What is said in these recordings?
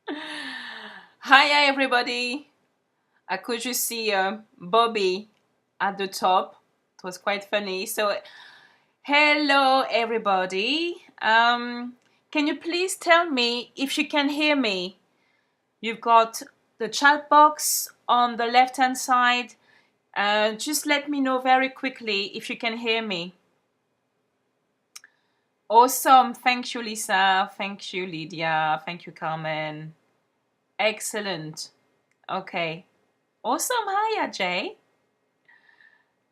Hi everybody. I could just see Bobby at the top. It was quite funny. So, hello everybody. Can you please tell me if you can hear me? You've got the chat box on the left hand side. Just let me know very quickly if you can hear me. Awesome. Thank you, Lisa. Thank you, Lydia. Thank you, Carmen. Excellent. Okay. Awesome. Hi, Ajay.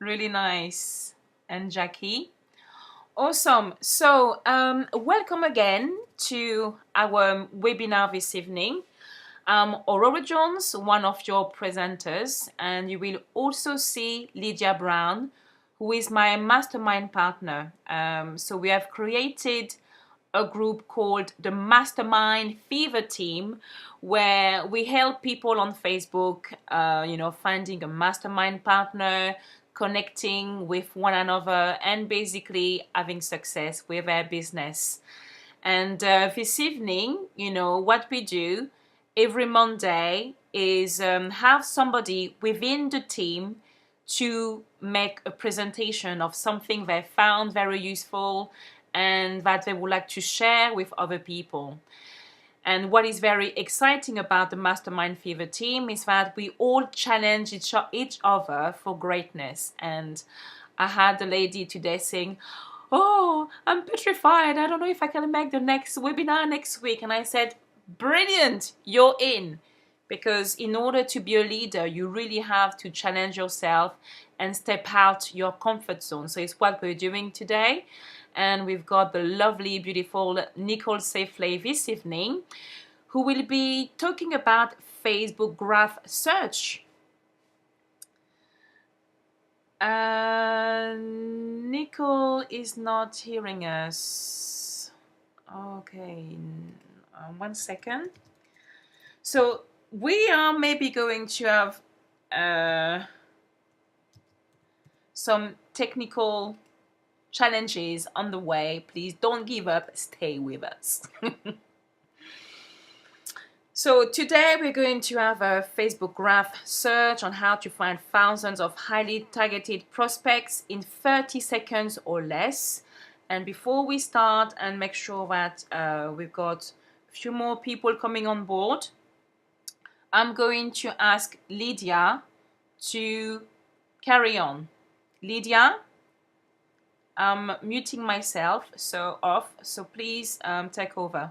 Really nice. And Jackie. Awesome. So, welcome again to our webinar this evening. I'm Aurora Jones, one of your presenters, and you will also see Lydia Brown, who is my mastermind partner. So, we have created a group called the Mastermind Fever Team, where we help people on Facebook, finding a mastermind partner, connecting with one another, and basically having success with their business. And this evening, what we do every Monday is have somebody within the team to make a presentation of something they found very useful and that they would like to share with other people. And what is very exciting about the Mastermind Fever team is that we all challenge each other for greatness. And I had a lady today saying, "Oh, I'm petrified. I don't know if I can make the next webinar next week." And I said, "Brilliant, you're in." Because in order to be a leader, you really have to challenge yourself and step out your comfort zone. So it's what we're doing today. And we've got the lovely, beautiful Nicole Safley this evening, who will be talking about Facebook graph search. Nicole is not hearing us. Okay, 1 second. So we are maybe going to have some technical challenges on the way. Please don't give up, stay with us. So today we're going to have a Facebook graph search on how to find thousands of highly targeted prospects in 30 seconds or less. And before we start and make sure that we've got a few more people coming on board, I'm going to ask Lydia to carry on. Lydia, I'm muting myself off, so please take over.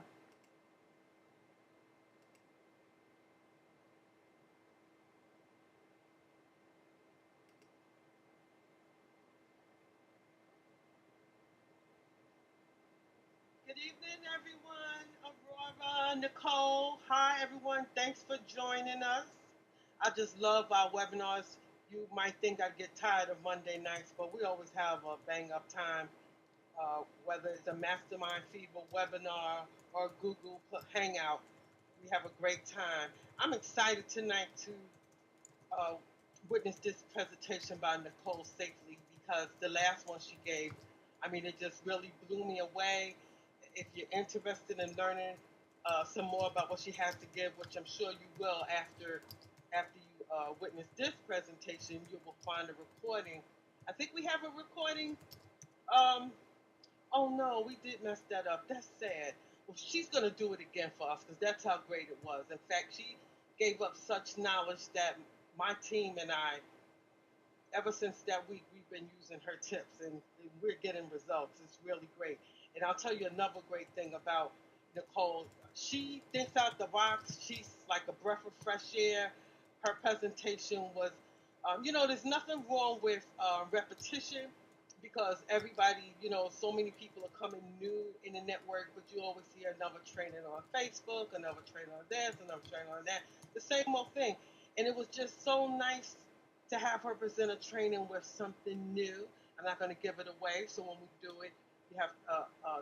Good evening, everyone. Aurora, Nicole. Hi, everyone. Thanks for joining us. I just love our webinars. You might think I get tired of Monday nights, but we always have a bang up time, whether it's a Mastermind Fever webinar or Google Hangout. We have a great time. I'm excited tonight to uh, witness this presentation by Nicole Safely because the last one she gave, I mean, it just really blew me away. If you're interested in learning some more about what she has to give, which I'm sure you will after you witness this presentation, you will find a recording. I think we have a recording. Um, oh no, we did mess that up. That's sad. Well, she's gonna do it again for us because that's how great it was. In fact, she gave up such knowledge that my team and I, ever since that week, we've been using her tips and we're getting results. It's really great. And I'll tell you another great thing about Nicole. She thinks out the box. She's like a breath of fresh air. Her presentation was, there's nothing wrong with repetition because everybody, so many people are coming new in the network, but you always see another training on Facebook, another training on this, another training on that, the same old thing. And it was just so nice to have her present a training with something new. I'm not going to give it away, so when we do it, you have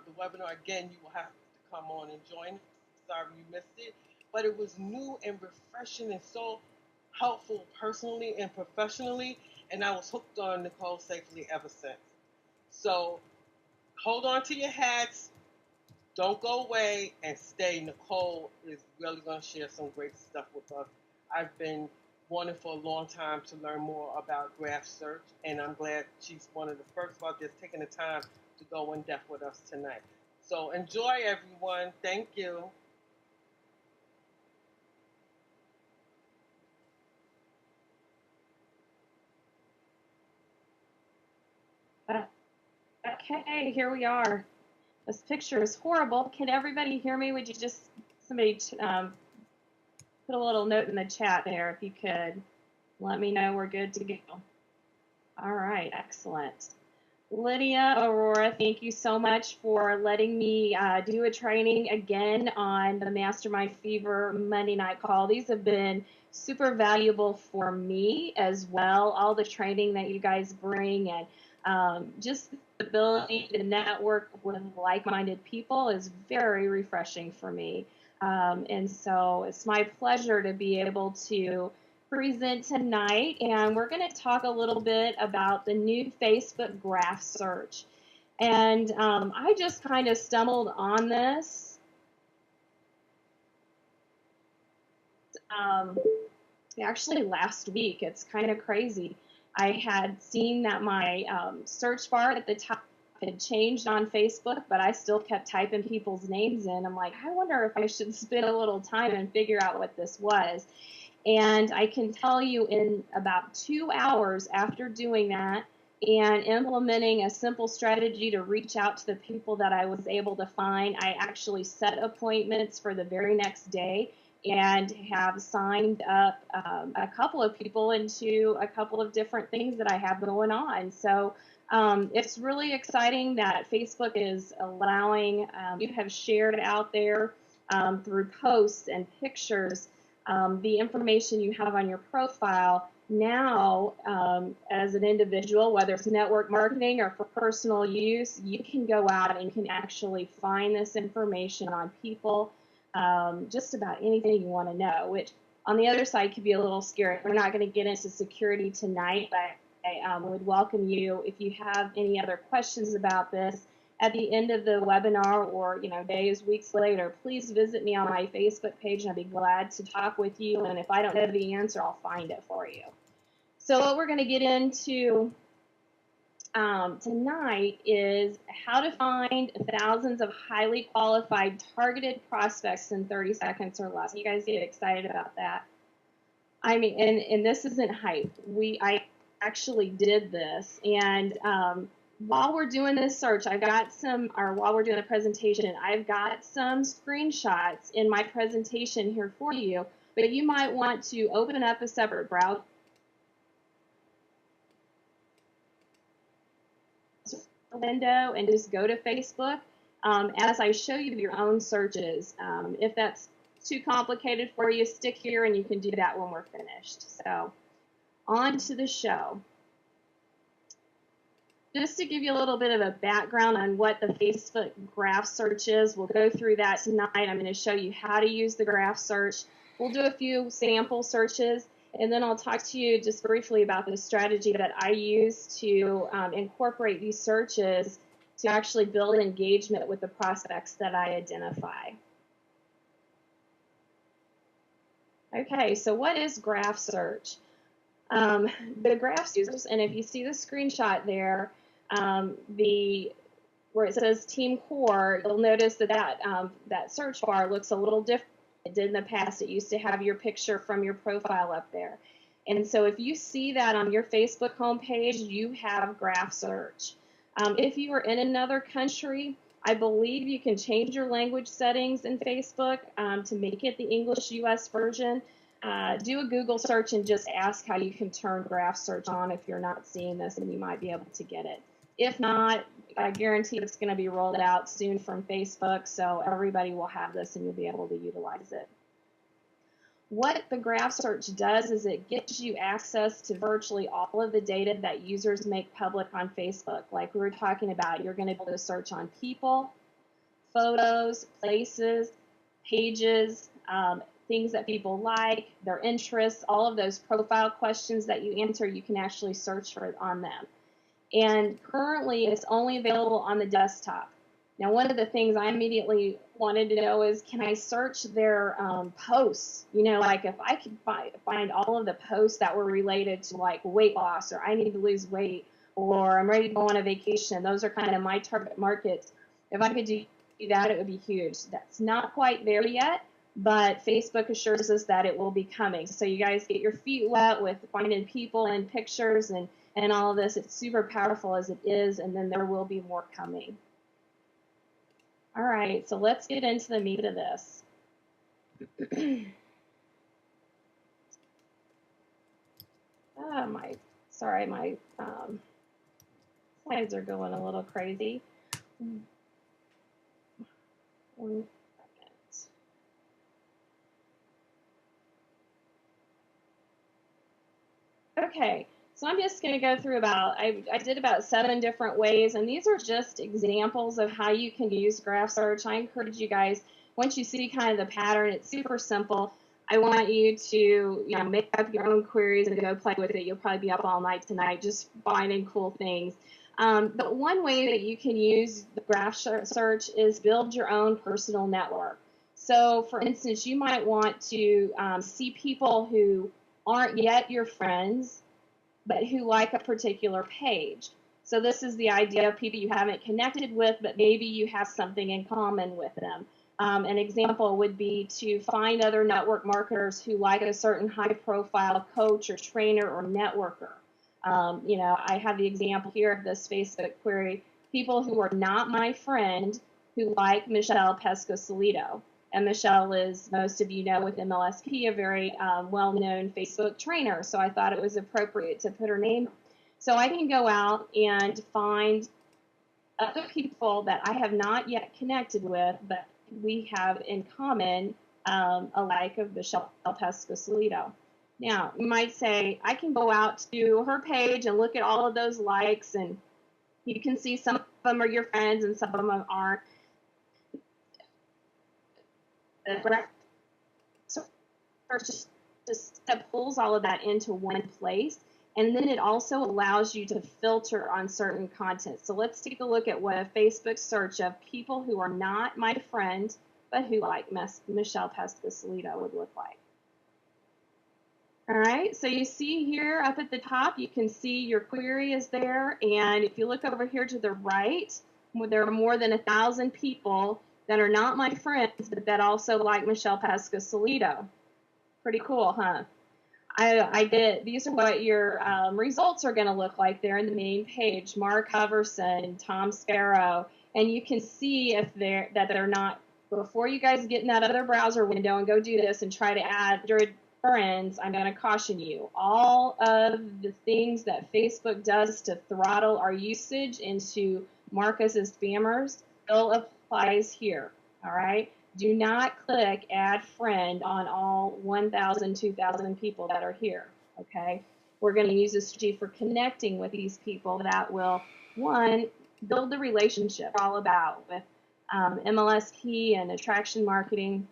the webinar again. You will have to come on and join. Sorry you missed it, but it was new and refreshing and so helpful personally and professionally. And I was hooked on Nicole Safely ever since. So hold on to your hats. don't go away and stay. Nicole is really going to share some great stuff with us. I've been wanting for a long time to learn more about graph search, and I'm glad she's one of the first about this taking the time to go in depth with us tonight. So enjoy, everyone. Thank you. Okay, here we are. This picture is horrible. Can everybody hear me? Would you just, somebody put a little note in the chat there if you could. Let me know we're good to go. All right, excellent. Lydia, Aurora, thank you so much for letting me do a training again on the Mastermind Fever Monday night call. These have been super valuable for me as well. All the training that you guys bring and just the ability to network with like-minded people is very refreshing for me. And so it's my pleasure to be able to present tonight, and we're going to talk a little bit about the new Facebook graph search. And I just kind of stumbled on this actually last week. It's kind of crazy. I had seen that my search bar at the top had changed on Facebook, but I still kept typing people's names in. I'm like, I wonder if I should spend a little time and figure out what this was. And I can tell you in about 2 hours after doing that and implementing a simple strategy to reach out to the people that I was able to find, I actually set appointments for the very next day and have signed up a couple of people into a couple of different things that I have going on. So it's really exciting that Facebook is allowing, you have shared out there through posts and pictures the information you have on your profile. Now, as an individual, whether it's network marketing or for personal use, you can go out and can actually find this information on people, just about anything you want to know, which on the other side could be a little scary. We're not going to get into security tonight, but I would welcome you if you have any other questions about this at the end of the webinar or days, weeks later. Please visit me on my Facebook page and I'd be glad to talk with you. And if I don't know the answer, I'll find it for you. So what we're going to get into tonight is how to find thousands of highly qualified targeted prospects in 30 seconds or less. You guys get excited about that? I mean, and this isn't hype. I actually did this, and while we're doing this search, while we're doing the presentation, I've got some screenshots in my presentation here for you, but you might want to open up a separate browser window and just go to Facebook as I show you your own searches. If that's too complicated for you, stick here and you can do that when we're finished. So on to the show. Just to give you a little bit of a background on what the Facebook graph search is, we'll go through that tonight. I'm going to show you how to use the graph search. We'll do a few sample searches, and then I'll talk to you just briefly about the strategy that I use to incorporate these searches to actually build engagement with the prospects that I identify. Okay, so what is graph search? The graph users, and if you see the screenshot there, where it says Team Core, you'll notice that search bar looks a little different than it did in the past. It used to have your picture from your profile up there. And so if you see that on your Facebook homepage, you have graph search. If you are in another country, I believe you can change your language settings in Facebook to make it the English US version. Do a Google search and just ask how you can turn graph search on if you're not seeing this, and you might be able to get it. If not, I guarantee it's going to be rolled out soon from Facebook, so everybody will have this and you'll be able to utilize it. What the graph search does is it gives you access to virtually all of the data that users make public on Facebook. Like we were talking about, you're going to be able to search on people, photos, places, pages, things that people like, their interests, all of those profile questions that you answer, you can actually search for on them. And currently, it's only available on the desktop. Now, one of the things I immediately wanted to know is, can I search their posts? You know, like if I could find all of the posts that were related to like weight loss, or I need to lose weight, or I'm ready to go on a vacation. Those are kind of my target markets. If I could do that, it would be huge. That's not quite there yet, but Facebook assures us that it will be coming. So you guys get your feet wet with finding people and pictures and all of this. It's super powerful as it is, and then there will be more coming. All right, so let's get into the meat of this. My slides are going a little crazy. 1 second. Okay, so I'm just going to go through I did about 7 different ways, and these are just examples of how you can use graph search. I encourage you guys, once you see kind of the pattern, it's super simple. I want you to, make up your own queries and go play with it. You'll probably be up all night tonight just finding cool things. But one way that you can use the graph search is build your own personal network. So, for instance, you might want to see people who aren't yet your friends, but who like a particular page. So this is the idea of people you haven't connected with, but maybe you have something in common with them. An example would be to find other network marketers who like a certain high-profile coach or trainer or networker. I have the example here of this Facebook query, people who are not my friend who like Michelle Pesco-Solido. And Michelle is, most of you know, with MLSP, a very well-known Facebook trainer. So I thought it was appropriate to put her name. So I can go out and find other people that I have not yet connected with, but we have in common a like of Michelle Pesco-Solido. Now, you might say, I can go out to her page and look at all of those likes, and you can see some of them are your friends and some of them aren't. So just pulls all of that into one place, and then it also allows you to filter on certain content. So let's take a look at what a Facebook search of people who are not my friend but who like Michelle Pesco-Solido would look like. All right, so you see here up at the top, you can see your query is there, and if you look over here to the right, there are more than 1,000 people that are not my friends, but that also like Michelle Pesco-Solido. Pretty cool, huh? These are what your results are going to look like there in the main page. Mark Hoverson, Tom Sparrow, and you can see if they're not. Before you guys get in that other browser window and go do this and try to add your friends, I'm going to caution you. All of the things that Facebook does to throttle our usage and to mark us as spammers still applies here. All right. Do not click add friend on all 1,000, 2,000 people that are here, okay? We're going to use a strategy for connecting with these people that will, one, build the relationship all about with MLSP and attraction marketing.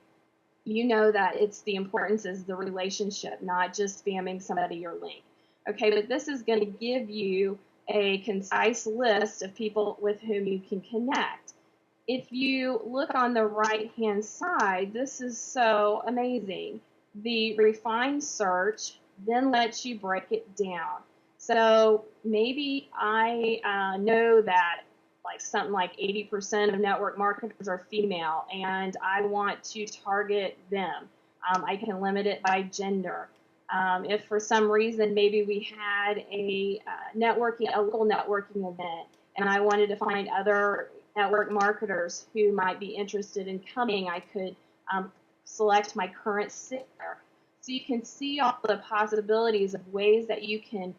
You know that the importance is the relationship, not just spamming somebody your link. Okay, but this is going to give you a concise list of people with whom you can connect. If you look on the right-hand side, this is so amazing. The refined search then lets you break it down. So maybe I know that something like 80% of network marketers are female, and I want to target them. I can limit it by gender. If for some reason maybe we had a local networking event, and I wanted to find other network marketers who might be interested in coming, I could select my current city. So you can see all the possibilities of ways that you can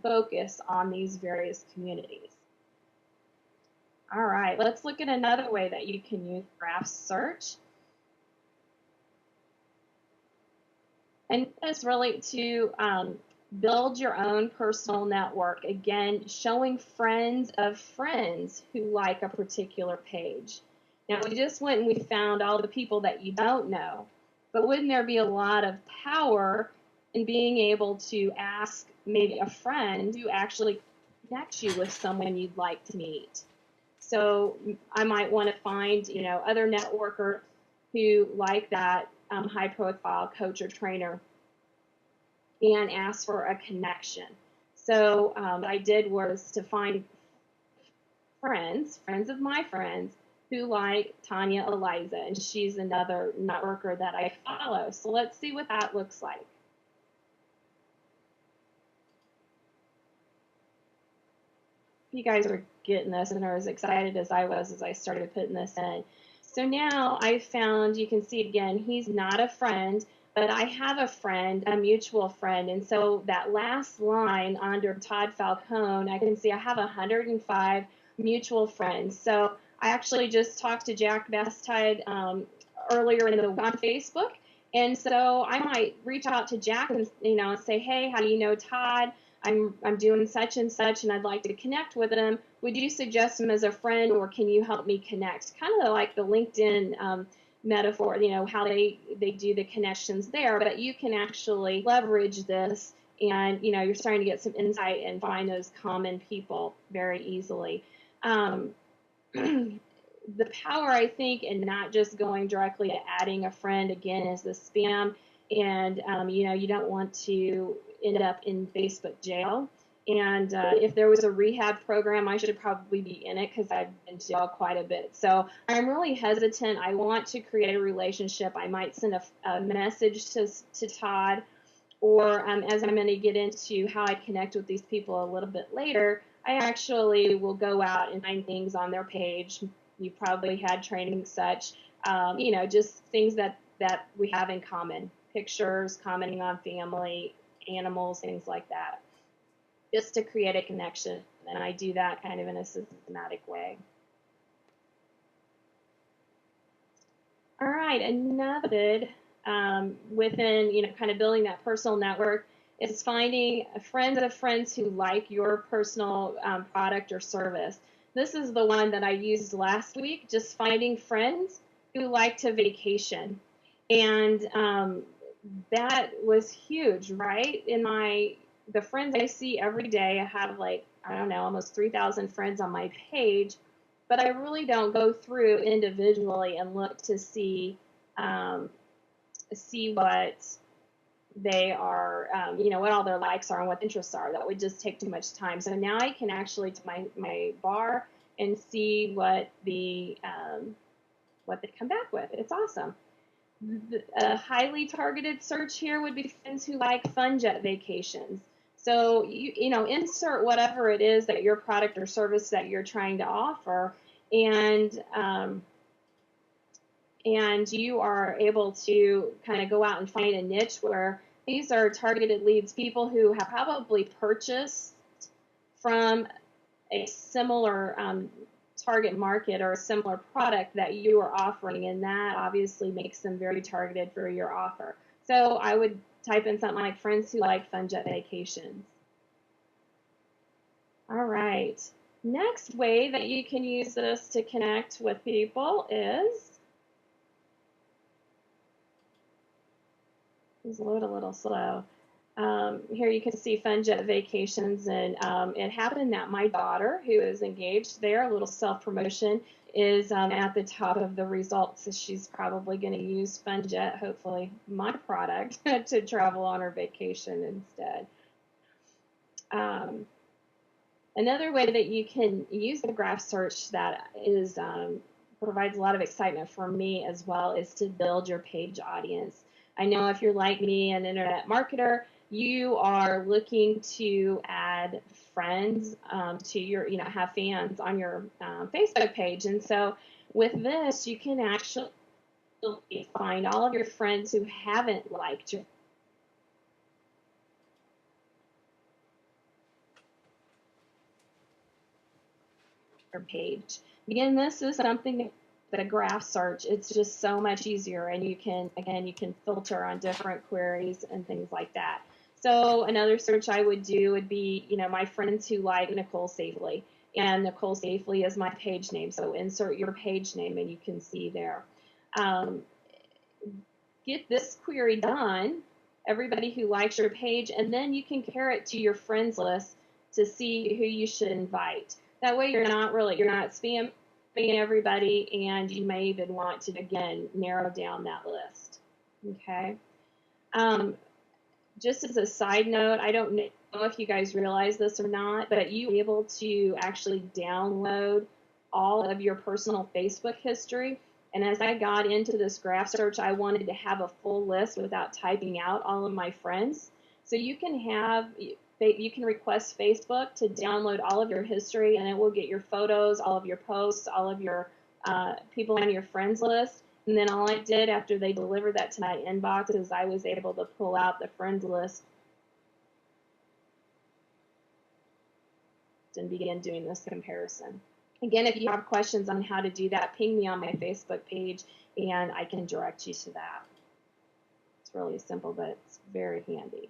focus on these various communities. All right, let's look at another way that you can use graph search. And it's really to build your own personal network. Again, showing friends of friends who like a particular page. Now, we just went and we found all the people that you don't know, but wouldn't there be a lot of power in being able to ask maybe a friend who actually connects you with someone you'd like to meet? So I might want to find, other networkers who like that high profile coach or trainer and ask for a connection. So what I did was to find friends of my friends who like Tanya Eliza, and she's another networker that I follow. So let's see what that looks like. You guys are getting this and are as excited as I was as I started putting this in. So now I found, you can see again, he's not a friend, but I have a friend, a mutual friend. And so that last line under Todd Falcone, I can see I have 105 mutual friends. So I actually just talked to Jack Bastide earlier in the on Facebook. And so I might reach out to Jack and say, hey, how do you know Todd? I'm doing such and such, and I'd like to connect with him. Would you suggest him as a friend, or can you help me connect? Kind of like the LinkedIn metaphor, how they do the connections there, but you can actually leverage this, and you're starting to get some insight and find those common people very easily. The power, I think, in not just going directly to adding a friend, again, is the spam. And, you don't want to end up in Facebook jail. And if there was a rehab program, I should probably be in it because I've been to jail quite a bit. So I'm really hesitant. I want to create a relationship. I might send a message to Todd, or as I'm going to get into how I connect with these people a little bit later, I actually will go out and find things on their page. You probably had training such, just things that we have in common. Pictures, commenting on family, animals, things like that, just to create a connection. And I do that kind of in a systematic way. All right, another within, kind of building that personal network is finding friends of friends who like your personal product or service. This is the one that I used last week, just finding friends who like to vacation. And that was huge, right? The friends I see every day, I have almost 3,000 friends on my page, but I really don't go through individually and look to see what they are, what all their likes are and what interests are. That would just take too much time. So now I can actually to my bar and see what they come back with. It's awesome. A highly targeted search here would be friends who like fun jet vacations. So insert whatever it is that your product or service that you're trying to offer, and you are able to kind of go out and find a niche where these are targeted leads, people who have probably purchased from a similar target market or a similar product that you are offering, and that obviously makes them very targeted for your offer. So I would type in something like friends who like fun jet vacations. All right. Next way that you can use this to connect with people is load a little slow. Here you can see fun jet vacations, and it happened that my daughter, who is engaged there, a little self-promotion, is at the top of the results. So she's probably going to use fun jet, hopefully my product, to travel on her vacation instead. Another way that you can use the graph search that is provides a lot of excitement for me as well is to build your page audience. I know if you're like me, an internet marketer, you are looking to add friends to your, have fans on your Facebook page. And so with this, you can actually find all of your friends who haven't liked your page. Again, this is something that a graph search, it's just so much easier, and you can filter on different queries and things like that. So another search I would do would be, my friends who like Nicole Safely, and Nicole Safely is my page name. So insert your page name, and you can see there. Get this query done, everybody who likes your page, and then you can compare it to your friends list to see who you should invite. That way you're not everybody, and you may even want to, again, narrow down that list. Okay. Just as a side note, I don't know if you guys realize this or not, but you're able to actually download all of your personal Facebook history. And as I got into this graph search, I wanted to have a full list without typing out all of my friends. So you can request Facebook to download all of your history, and it will get your photos, all of your posts, all of your people on your friends list. And then all I did after they delivered that to my inbox is I was able to pull out the friends list and begin doing this comparison. Again, if you have questions on how to do that, ping me on my Facebook page and I can direct you to that. It's really simple, but it's very handy.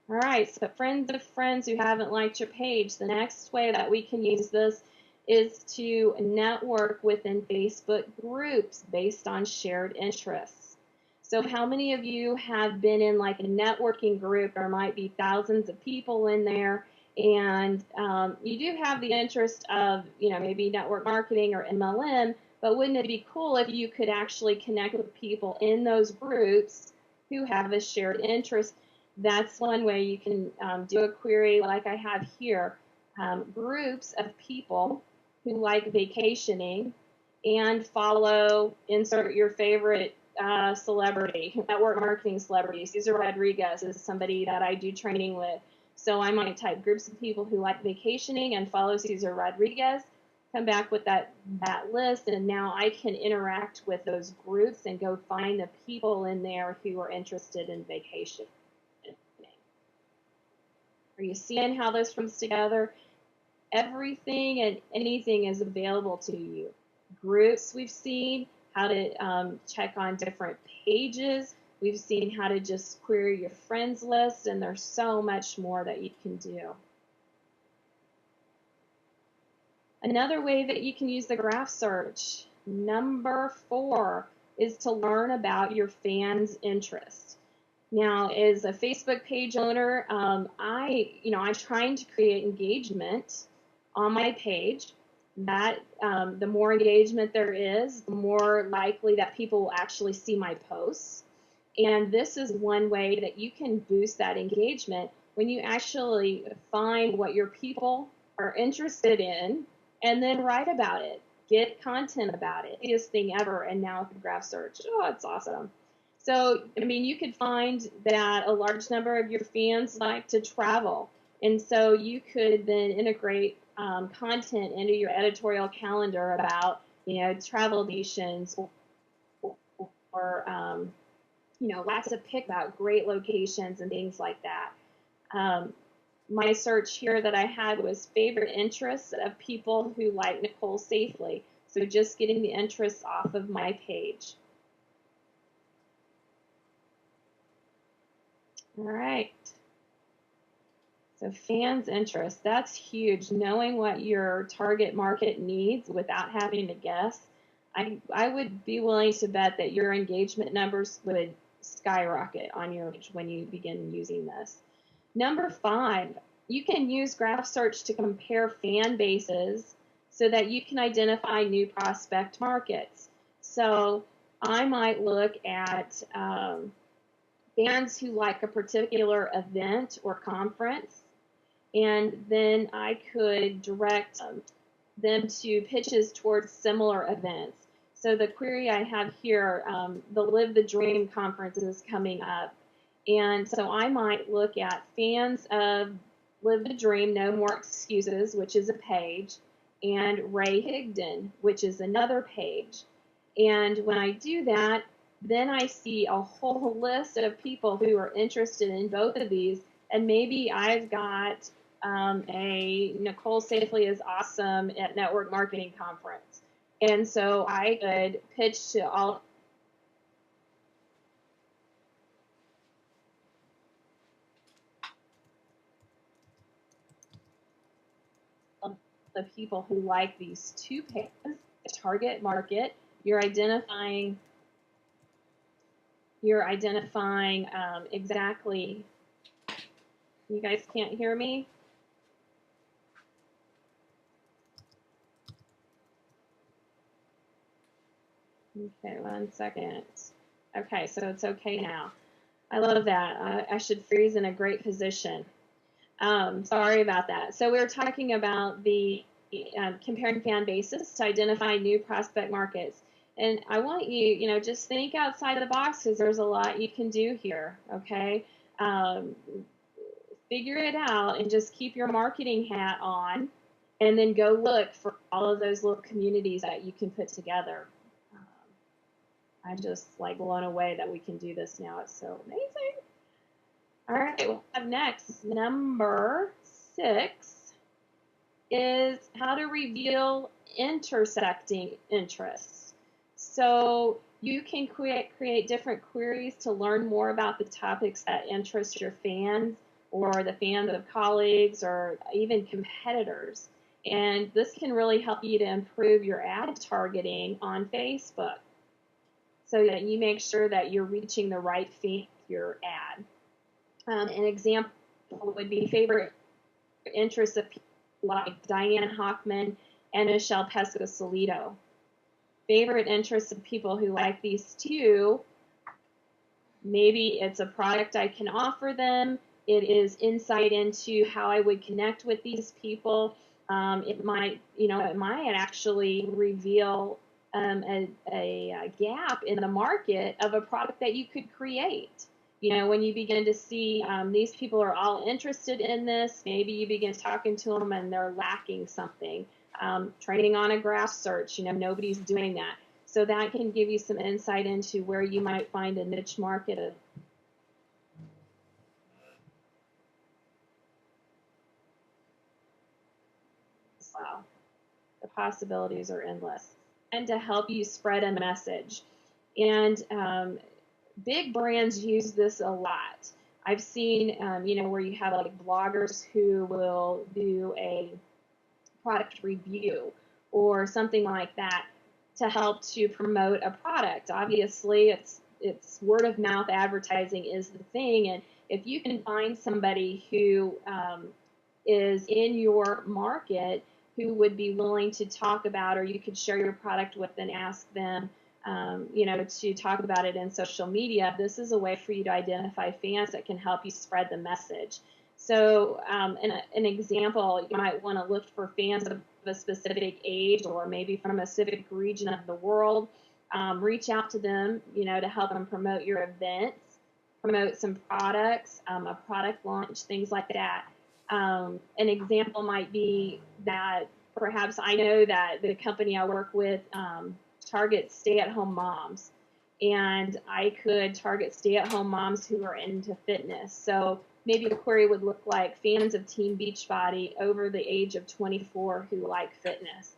All right, so friends of friends who haven't liked your page, the next way that we can use this is to network within Facebook groups based on shared interests. So how many of you have been in like a networking group? There might be thousands of people in there, and you do have the interest of, maybe network marketing or MLM, but wouldn't it be cool if you could actually connect with people in those groups who have a shared interest? That's one way you can do a query like I have here. Groups of people who like vacationing and follow, insert your favorite celebrity, network marketing celebrity. Cesar Rodriguez is somebody that I do training with. So I might type groups of people who like vacationing and follow Cesar Rodriguez, come back with that list, and now I can interact with those groups and go find the people in there who are interested in vacation. Are you seeing how this comes together? Everything and anything is available to you. Groups we've seen, how to check on different pages. We've seen how to just query your friends list, and there's so much more that you can do. Another way that you can use the graph search, number 4, is to learn about your fans' interests. Now, as a Facebook page owner, I'm trying to create engagement on my page. That the more engagement there is, the more likely that people will actually see my posts. And this is one way that you can boost that engagement when you actually find what your people are interested in and then write about it. Get content about it. Easiest thing ever. And now with the graph search, it's awesome. So, you could find that a large number of your fans like to travel. And so you could then integrate content into your editorial calendar about, travel destinations or lots of pick about great locations and things like that. My search here that I had was favorite interests of people who like Nicole safely. So just getting the interests off of my page. All right. So fans' interest, that's huge. Knowing what your target market needs without having to guess. I would be willing to bet that your engagement numbers would skyrocket on your page when you begin using this. Number 5, you can use graph search to compare fan bases so that you can identify new prospect markets. So I might look at fans who like a particular event or conference, and then I could direct them to pitches towards similar events. So the query I have here, the Live the Dream conference is coming up, and so I might look at fans of Live the Dream, No More Excuses, which is a page, and Ray Higdon, which is another page. And when I do that, then I see a whole list of people who are interested in both of these, and maybe I've got a Nicole Safely is Awesome at Network Marketing Conference. And so I could pitch to all of the people who like these two pages, the target market. You're identifying exactly. You guys can't hear me? Okay, 1 second. Okay, so it's okay now. I love that. I should freeze in a great position. Sorry about that. So we're talking about the comparing fan bases to identify new prospect markets. And I want you, just think outside of the box because there's a lot you can do here, okay? Um, Figure it out and just keep your marketing hat on and then go look for all of those little communities that you can put together. I'm just like blown away that we can do this now. It's so amazing. All right, we'll have next, number 6 is how to reveal intersecting interests. So you can create different queries to learn more about the topics that interest your fans or the fans of colleagues or even competitors. And this can really help you to improve your ad targeting on Facebook so that you make sure that you're reaching the right fan with your ad. An example would be favorite interests of people like Diane Hoffman and Michelle Pesco-Solido. Favorite interests of people who like these two, maybe it's a product I can offer them. It is insight into how I would connect with these people. It might actually reveal a gap in the market of a product that you could create. When you begin to see these people are all interested in this, maybe you begin talking to them and they're lacking something. Training on a graph search, nobody's doing that. So that can give you some insight into where you might find a niche market. Wow, the possibilities are endless. And to help you spread a message. And big brands use this a lot. I've seen, where you have like bloggers who will do a product review or something like that to help to promote a product. Obviously, it's word of mouth advertising is the thing, and if you can find somebody who is in your market who would be willing to talk about, or you could share your product with and ask them to talk about it in social media, this is a way for you to identify fans that can help you spread the message. So an example, you might want to look for fans of a specific age or maybe from a specific region of the world. Reach out to them, to help them promote your events, promote some products, a product launch, things like that. An example might be that perhaps I know that the company I work with targets stay-at-home moms, and I could target stay-at-home moms who are into fitness. So maybe the query would look like fans of Team Beachbody over the age of 24 who like fitness,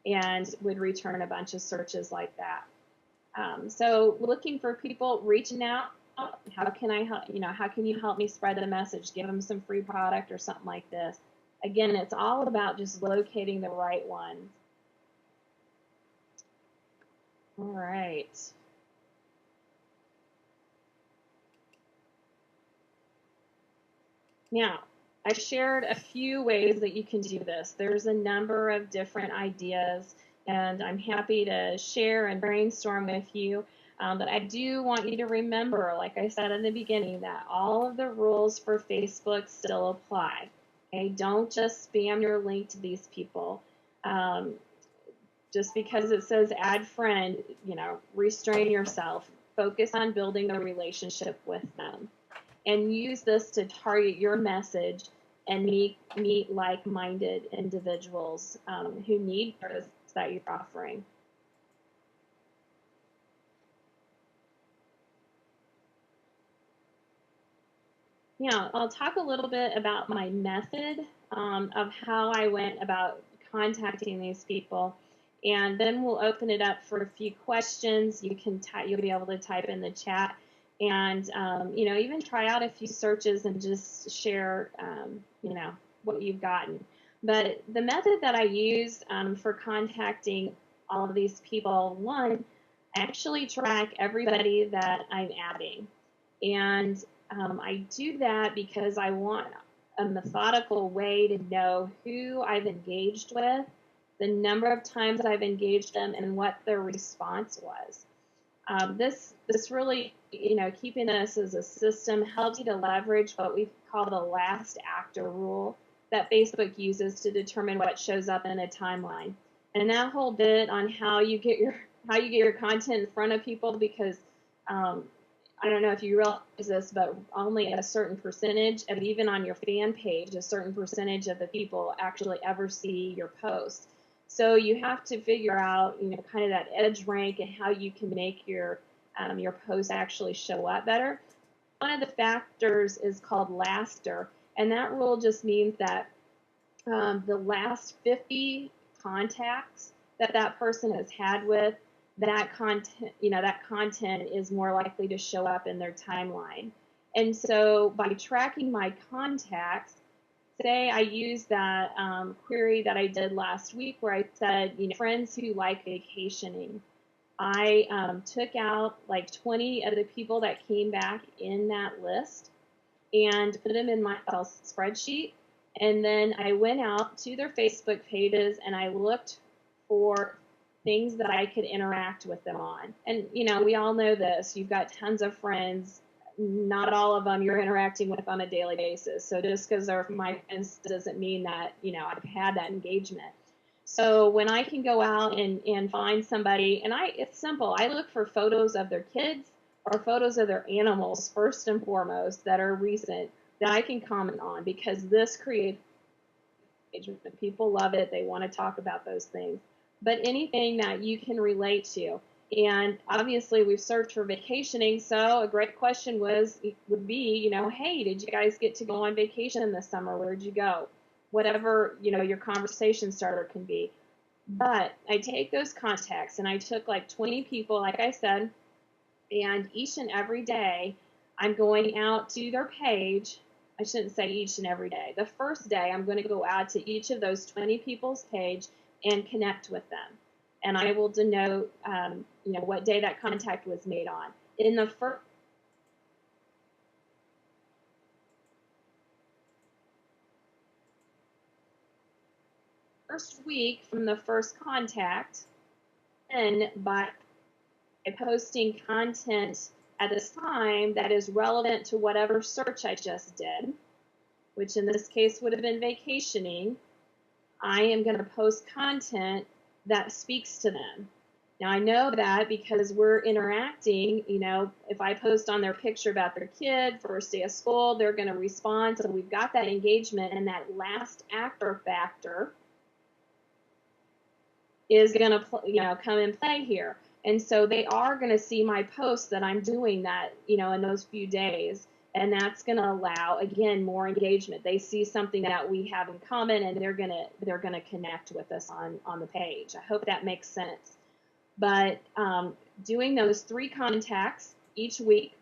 and would return a bunch of searches like that. So looking for people, reaching out, how can I help? How can you help me spread the message? Give them some free product or something like this. Again, it's all about just locating the right ones. All right. Now, I shared a few ways that you can do this. There's a number of different ideas, and I'm happy to share and brainstorm with you. But I do want you to remember, like I said in the beginning, that all of the rules for Facebook still apply. Okay, don't just spam your link to these people. Just because it says add friend, restrain yourself. Focus on building the relationship with them. And use this to target your message and meet like-minded individuals who need services that you're offering. Yeah, I'll talk a little bit about my method of how I went about contacting these people, and then we'll open it up for a few questions. You'll be able to type in the chat, and even try out a few searches and just share what you've gotten. But the method that I used for contacting all of these people, one, I actually track everybody that I'm adding, and I do that because I want a methodical way to know who I've engaged with the number of times I've engaged them, and what their response was. This really, keeping this as a system helps you to leverage what we call the last actor rule that Facebook uses to determine what shows up in a timeline. And that whole bit on how you get your content in front of people, because I don't know if you realize this, but only a certain percentage, and even on your fan page, a certain percentage of the people actually ever see your post. So you have to figure out, kind of that edge rank and how you can make your post actually show up better. One of the factors is called laster, and that rule just means that the last 50 contacts that person has had with that content is more likely to show up in their timeline. And so by tracking my contacts, say I use that query that I did last week where I said, friends who like vacationing. I took out like 20 of the people that came back in that list and put them in my Excel spreadsheet. And then I went out to their Facebook pages and I looked for things that I could interact with them on. And, we all know this. You've got tons of friends. Not all of them you're interacting with on a daily basis. So just because they're my friends doesn't mean that, I've had that engagement. So when I can go out and find somebody, and it's simple. I look for photos of their kids or photos of their animals first and foremost that are recent that I can comment on, because this creates engagement. People love it. They want to talk about those things. But anything that you can relate to. And obviously we've searched for vacationing, so a great question would be, hey, did you guys get to go on vacation this summer? Where'd you go? Whatever, your conversation starter can be. But I take those contacts, and I took like 20 people, like I said, and each and every day I'm going out to their page. I shouldn't say each and every day. The first day I'm going to go out to each of those 20 people's page and connect with them. And I will denote, what day that contact was made on. In the first week from the first contact, and by posting content at this time that is relevant to whatever search I just did, which in this case would have been vacationing, I am going to post content that speaks to them. Now I know that because we're interacting, if I post on their picture about their kid, first day of school, they're going to respond. So we've got that engagement, and that last actor factor is going to, come in play here. And so they are going to see my posts that I'm doing that, in those few days. And that's going to allow, again, more engagement. They see something that we have in common, and they're going to connect with us on the page. I hope that makes sense. But doing those 3 contacts each week,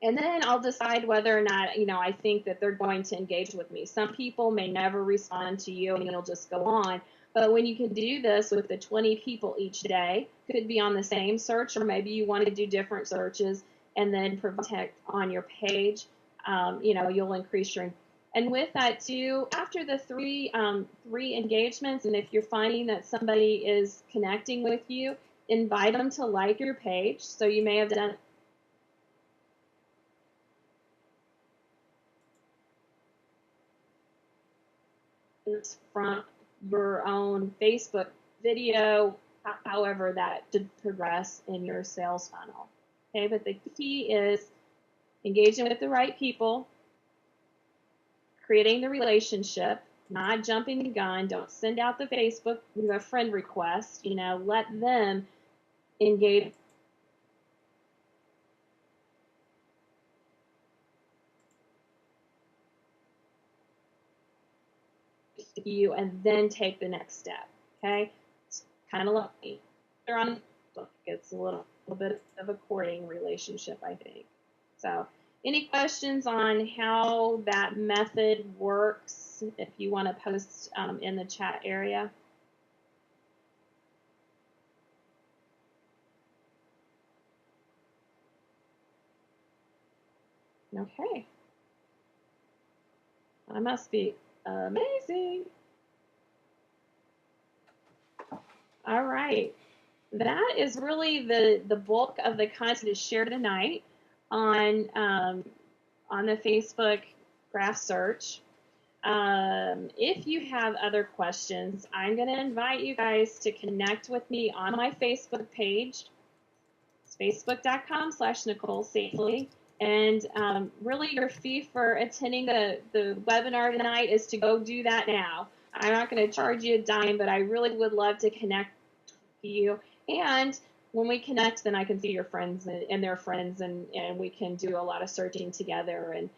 and then I'll decide whether or not, I think that they're going to engage with me. Some people may never respond to you, and you'll just go on. But when you can do this with the 20 people each day, could be on the same search, or maybe you want to do different searches, and then protect on your page, you'll increase your. And with that too, after the three engagements, and if you're finding that somebody is connecting with you, invite them to like your page. So you may have done this from your own Facebook video, however that should progress in your sales funnel. Okay, but the key is engaging with the right people, creating the relationship, not jumping the gun. Don't send out the Facebook friend request. Let them engage with you, and then take the next step. Okay, it's kind of like they're on. It's a little bit of a courting relationship, I think. So, any questions on how that method works? If you want to post in the chat area. Okay. I must be amazing. All right. That is really the bulk of the content is shared tonight on the Facebook graph search. If you have other questions, I'm going to invite you guys to connect with me on my Facebook page. It's facebook.com/Nicole Safely. And really, your fee for attending the webinar tonight is to go do that now. I'm not going to charge you a dime, but I really would love to connect with you. And when we connect, then I can see your friends and their friends, and we can do a lot of searching together and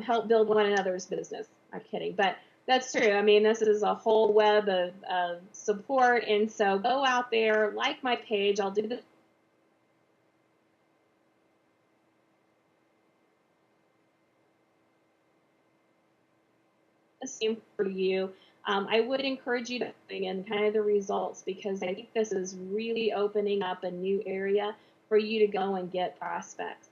help build one another's business. I'm kidding, but that's true. I mean, this is a whole web of support, and so go out there, like my page. I'll do the same for you. I would encourage you to begin kind of the results, because I think this is really opening up a new area for you to go and get prospects.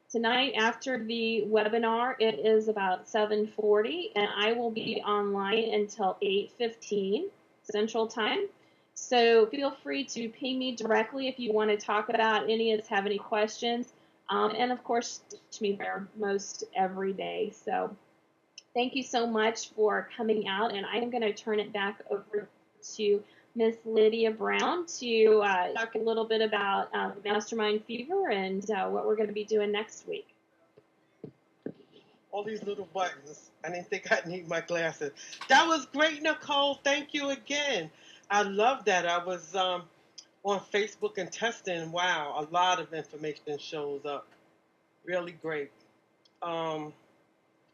Tonight, after the webinar, it is about 7:40, and I will be online until 8:15 Central Time. So feel free to ping me directly if you want to talk about any of this, have any questions. And of course, teach me there most every day. So thank you so much for coming out, and I'm going to turn it back over to Miss Lydia Brown to talk a little bit about Mastermind Fever and what we're going to be doing next week. All these little buttons. I didn't think I'd need my glasses. That was great, Nicole. Thank you again. I love that. I was on Facebook and testing. Wow, a lot of information shows up. Really great. Um,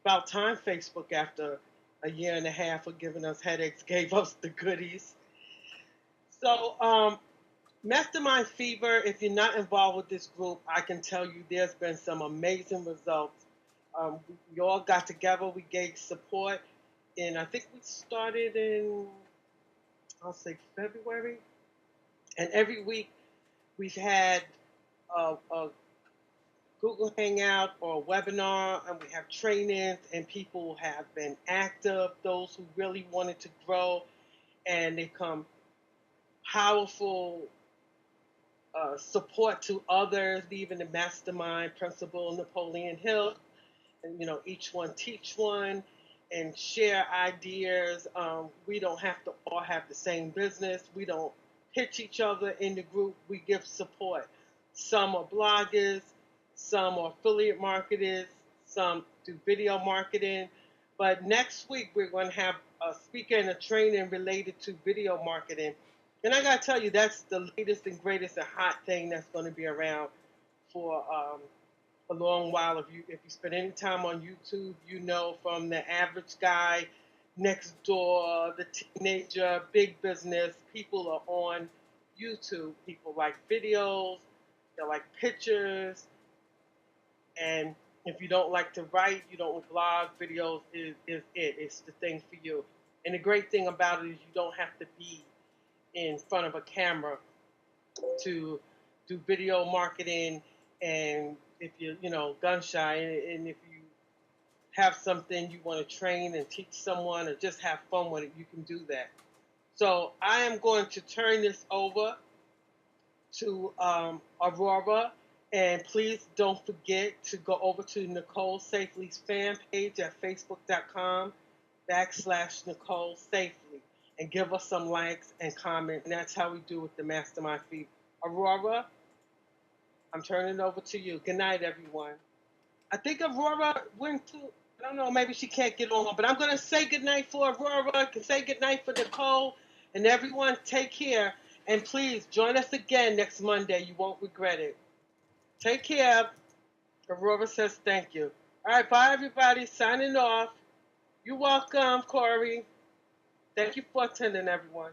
about time Facebook, after a year and a half of giving us headaches, gave us the goodies. So, Mastermind Fever, if you're not involved with this group, I can tell you there's been some amazing results. We all got together, we gave support, and I think we started in, I'll say, February. And every week we've had a Google Hangout or a webinar, and we have trainings, and people have been active, those who really wanted to grow, and they come powerful support to others, even the Mastermind Principal, Napoleon Hill, and each one teach one and share ideas. We don't have to all have the same business. We don't pitch each other in the group. We give support. Some are bloggers, some are affiliate marketers, some do video marketing. But next week we're going to have a speaker and a training related to video marketing. And I got to tell you, that's the latest and greatest and hot thing that's going to be around for a long while. If you spend any time on YouTube, from the average guy next door, the teenager, big business, people are on YouTube. People like videos, they like pictures, and if you don't like to write, you don't blog, videos is it. It's the thing for you. And the great thing about it is you don't have to be in front of a camera to do video marketing. And if you're, gun shy, and if you have something you want to train and teach someone or just have fun with it, you can do that. So I am going to turn this over to Aurora. And please don't forget to go over to Nicole Safely's fan page at facebook.com/Nicole Safely and give us some likes and comments. And that's how we do with the Mastermind Feed. Aurora, I'm turning it over to you. Good night, everyone. I think Aurora went to, I don't know, maybe she can't get on, but I'm going to say good night for Aurora. I can say good night for Nicole. And everyone, take care. And please join us again next Monday. You won't regret it. Take care. Aurora says thank you. All right, bye, everybody. Signing off. You're welcome, Corey. Thank you for attending, everyone.